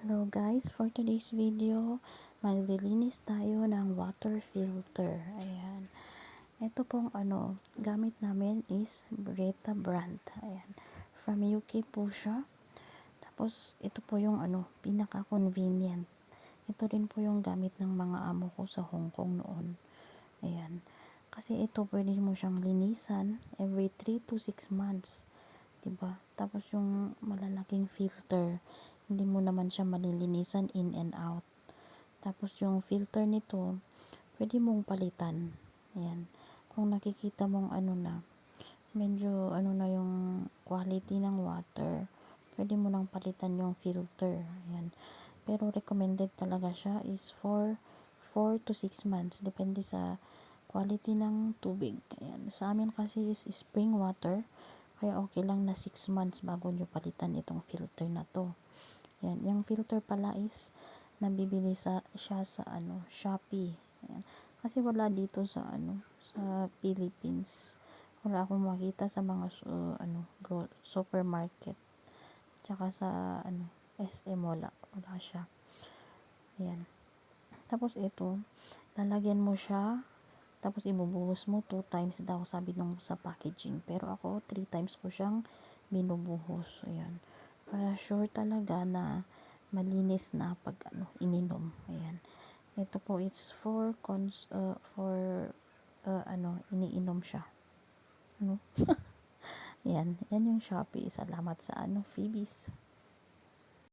Hello guys, for today's video, maglilinis tayo ng water filter. Ayan. Ito pong gamit namin is Brita brand. Ayan. From UK po siya. Tapos, ito po yung pinaka-convenient. Ito rin po yung gamit ng mga amo ko sa Hong Kong noon. Ayan. Kasi ito, pwede mo siyang linisan every 3 to 6 months. Diba? Tapos yung malalaking filter, hindi mo naman siya malilinisan in and out. Tapos yung filter nito, pwede mong palitan. Ayan. Kung nakikita mong medyo na yung quality ng water, pwede mo nang palitan yung filter. Ayan. Pero recommended talaga siya is for 4 to 6 months. Depende sa quality ng tubig. Ayan. Sa amin kasi is spring water. Kaya okay lang na 6 months bago nyo palitan itong filter na to. Yan. Yung filter pala is nabibili siya sa Shopee. Yan. Kasi wala dito sa sa Philippines. Wala akong makita sa mga supermarket. Tsaka sa SM wala siya. Ayan. Tapos ito, lalagyan mo siya. Tapos ibubuhos mo 2 times daw sabi nung sa packaging. Pero ako 3 times ko siyang binubuhos. Ayan. Para sure talaga na malinis na pag ininom. Ayan. Ito po it's for iniinom siya. Ayan. Yan yung Shopee. Salamat sa freebies.